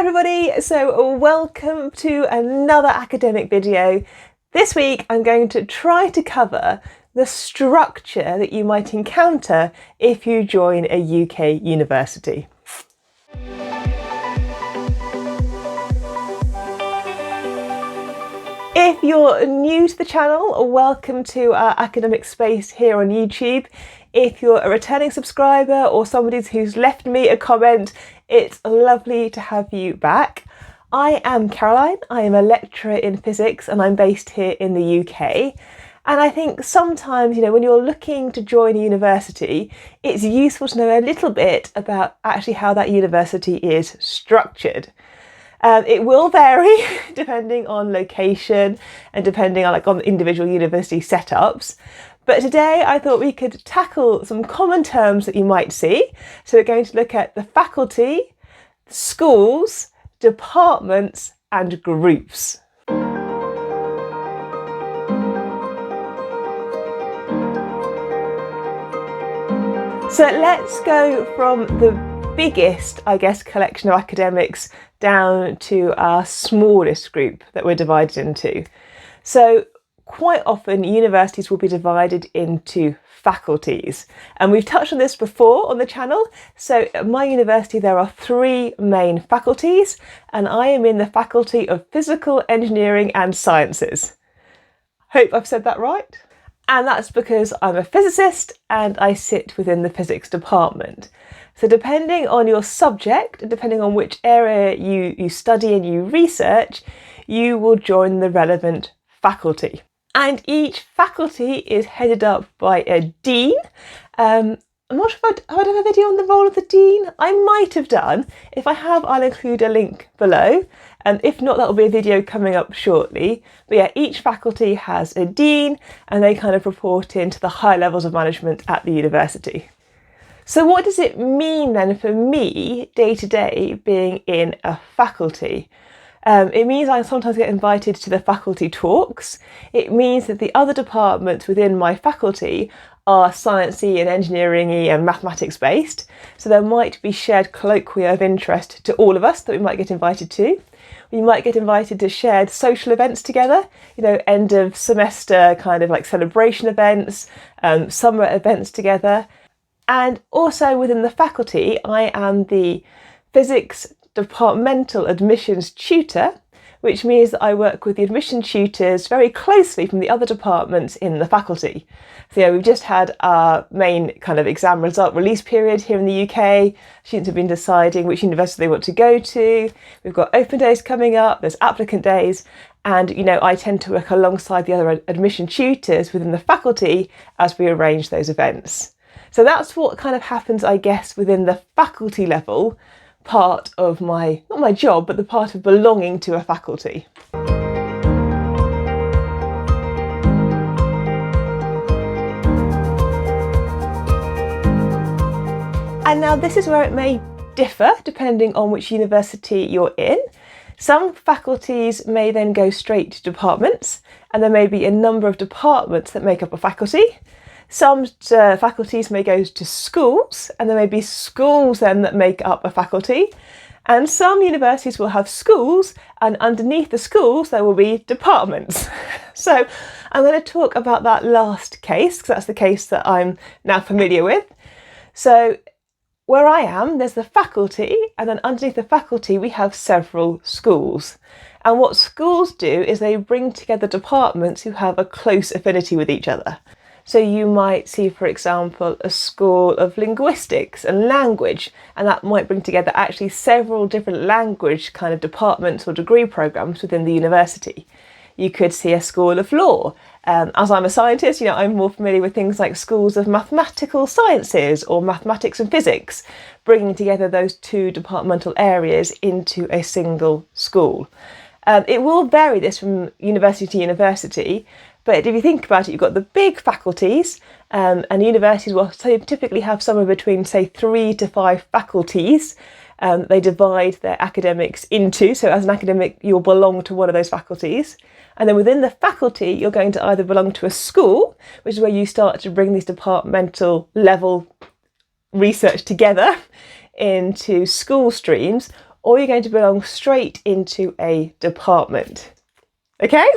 everybody, so welcome to another academic video. This week I'm going to try to cover the structure that you might encounter if you join a UK university. If you're new to the channel, welcome to our academic space here on YouTube. If you're a returning subscriber or somebody who's left me a comment, it's lovely to have you back. I am Caroline, I am a lecturer in physics and I'm based here in the UK. And I think sometimes, when you're looking to join a university, it's useful to know a little bit about actually how that university is structured. It will vary depending on location and depending on individual university setups. But today I thought we could tackle some common terms that you might see. So we're going to look at the faculty, schools, departments and groups. So let's go from the biggest, collection of academics down to our smallest group that we're divided into. So quite often universities will be divided into faculties, and we've touched on this before on the channel. So at my university there are three main faculties and I am in the Faculty of Physical Engineering and Sciences. Hope I've said that right. And that's because I'm a physicist and I sit within the physics department. So depending on your subject and depending on which area you study and you research, you will join the relevant faculty. And each faculty is headed up by a dean. I'm not sure if I've done a video on the role of the dean. I might have done. If I have, I'll include a link below. And if not, that'll be a video coming up shortly. But yeah, each faculty has a dean and they kind of report into the high levels of management at the university. So what does it mean then for me day to day being in a faculty? It means I sometimes get invited to the faculty talks. It means that the other departments within my faculty are sciencey and engineering-y and mathematics based. So there might be shared colloquia of interest to all of us that we might get invited to. We might get invited to shared social events together, end of semester kind of like celebration events, summer events together. And also within the faculty, I am the physics departmental admissions tutor, which means that I work with the admission tutors very closely from the other departments in the faculty. So yeah, we've just had our main kind of exam result release period here in the UK. Students have been deciding which university they want to go to. We've got open days coming up, there's applicant days, and I tend to work alongside the other admission tutors within the faculty as we arrange those events. So that's what kind of happens, I guess, within the faculty level part of not my job, but the part of belonging to a faculty. And now this is where it may differ depending on which university you're in. Some faculties may then go straight to departments, and there may be a number of departments that make up a faculty. Some faculties may go to schools, and there may be schools then that make up a faculty. And some universities will have schools, and underneath the schools there will be departments. So I'm going to talk about that last case, because that's the case that I'm now familiar with. So where I am, there's the faculty, and then underneath the faculty we have several schools. And what schools do is they bring together departments who have a close affinity with each other. So you might see, for example, a school of linguistics and language, and that might bring together actually several different language kind of departments or degree programs within the university. You could see a school of law. As I'm a scientist, I'm more familiar with things like schools of mathematical sciences or mathematics and physics, bringing together those two departmental areas into a single school. It will vary this from university to university, but if you think about it, you've got the big faculties, and universities will typically have somewhere between, say, 3 to 5 faculties. They divide their academics into, so as an academic you'll belong to one of those faculties. And then within the faculty you're going to either belong to a school, which is where you start to bring these departmental level research together into school streams, or you're going to belong straight into a department. Okay?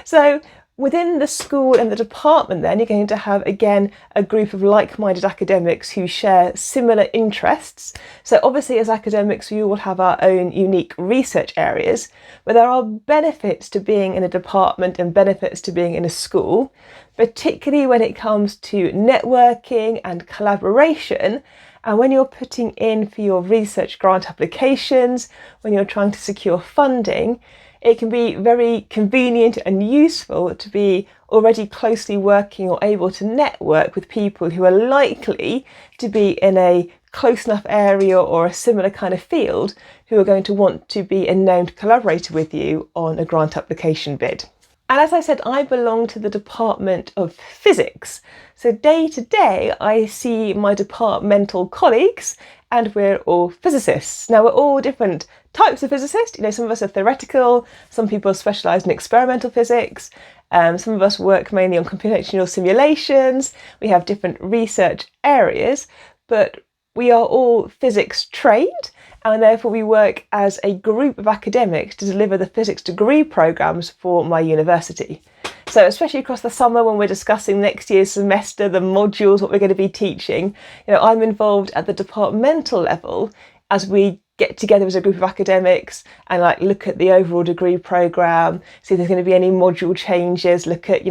So within the school and the department then, you're going to have, again, a group of like-minded academics who share similar interests. So obviously as academics, we all have our own unique research areas, but there are benefits to being in a department and benefits to being in a school, particularly when it comes to networking and collaboration. And when you're putting in for your research grant applications, when you're trying to secure funding, it can be very convenient and useful to be already closely working or able to network with people who are likely to be in a close enough area or a similar kind of field who are going to want to be a named collaborator with you on a grant application bid. And as I said, I belong to the Department of Physics. So day to day, I see my departmental colleagues and we're all physicists. Now we're all different types of physicists. Some of us are theoretical, some people specialise in experimental physics, some of us work mainly on computational simulations, we have different research areas, but we are all physics trained, and therefore we work as a group of academics to deliver the physics degree programmes for my university. So especially across the summer when we're discussing next year's semester, the modules, what we're going to be teaching, I'm involved at the departmental level as we get together as a group of academics and look at the overall degree programme, see if there's going to be any module changes, look at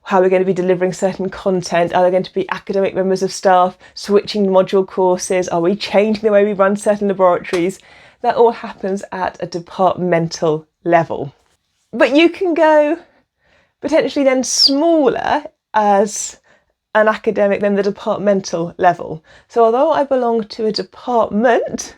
how we're going to be delivering certain content. Are there going to be academic members of staff switching module courses? Are we changing the way we run certain laboratories? That all happens at a departmental level. But you can go potentially then smaller as an academic than the departmental level. So although I belong to a department,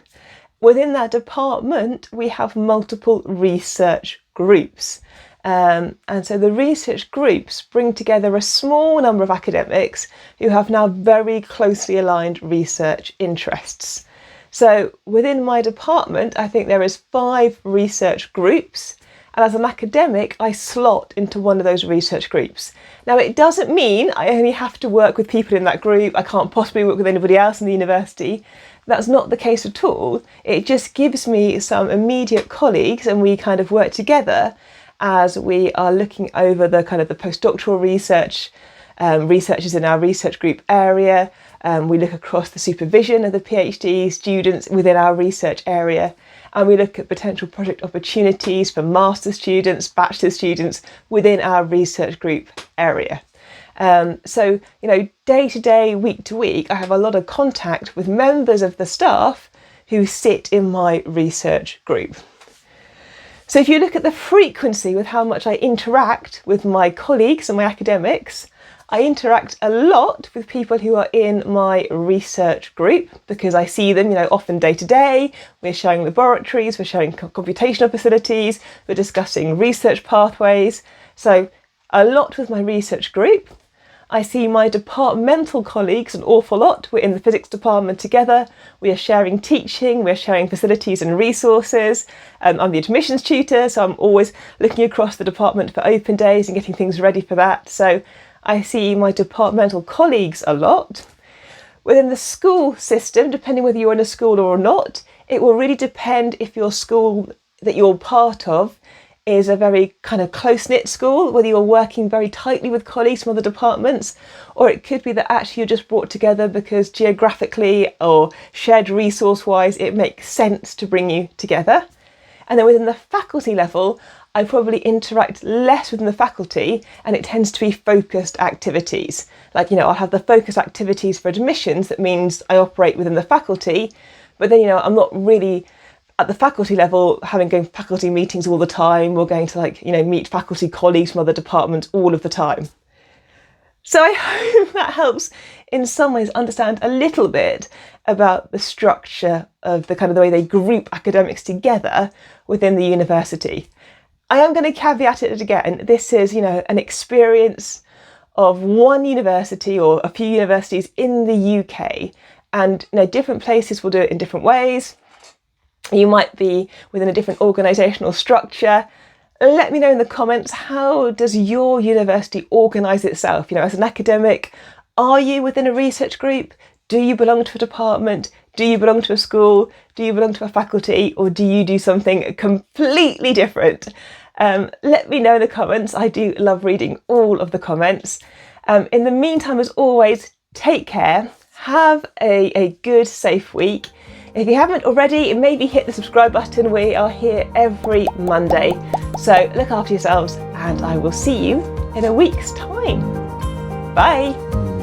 within that department, we have multiple research groups. And so the research groups bring together a small number of academics who have now very closely aligned research interests. So within my department, I think there is 5 research groups. And as an academic, I slot into one of those research groups. Now, it doesn't mean I only have to work with people in that group. I can't possibly work with anybody else in the university. That's not the case at all. It just gives me some immediate colleagues and we kind of work together as we are looking over the kind of the postdoctoral research, researchers in our research group area. We look across the supervision of the PhD students within our research area. And we look at potential project opportunities for master's students, bachelor students within our research group area. So, day to day, week to week, I have a lot of contact with members of the staff who sit in my research group. So if you look at the frequency with how much I interact with my colleagues and my academics, I interact a lot with people who are in my research group because I see them, often day to day. We're sharing laboratories, we're sharing computational facilities, we're discussing research pathways. So a lot with my research group. I see my departmental colleagues an awful lot. We're in the physics department together. We are sharing teaching, we're sharing facilities and resources. I'm the admissions tutor, so I'm always looking across the department for open days and getting things ready for that. So I see my departmental colleagues a lot. Within the school system, depending whether you're in a school or not, it will really depend if your school that you're part of is a very kind of close-knit school, whether you're working very tightly with colleagues from other departments, or it could be that actually you're just brought together because geographically or shared resource-wise it makes sense to bring you together. And then within the faculty level, I probably interact less within the faculty and it tends to be focused activities. I'll have the focused activities for admissions, that means I operate within the faculty, but then, I'm not really at the faculty level going to faculty meetings all the time or going to meet faculty colleagues from other departments all of the time. So I hope that helps in some ways understand a little bit about the structure of the way they group academics together within the university. I am going to caveat it again. This is, an experience of one university or a few universities in the UK, and different places will do it in different ways. You might be within a different organisational structure. Let me know in the comments, how does your university organise itself? As an academic, are you within a research group? Do you belong to a department? Do you belong to a school? Do you belong to a faculty? Or do you do something completely different? Let me know in the comments. I do love reading all of the comments. In the meantime, as always, take care. Have a good, safe week. If you haven't already, maybe hit the subscribe button. We are here every Monday. So look after yourselves, and I will see you in a week's time. Bye.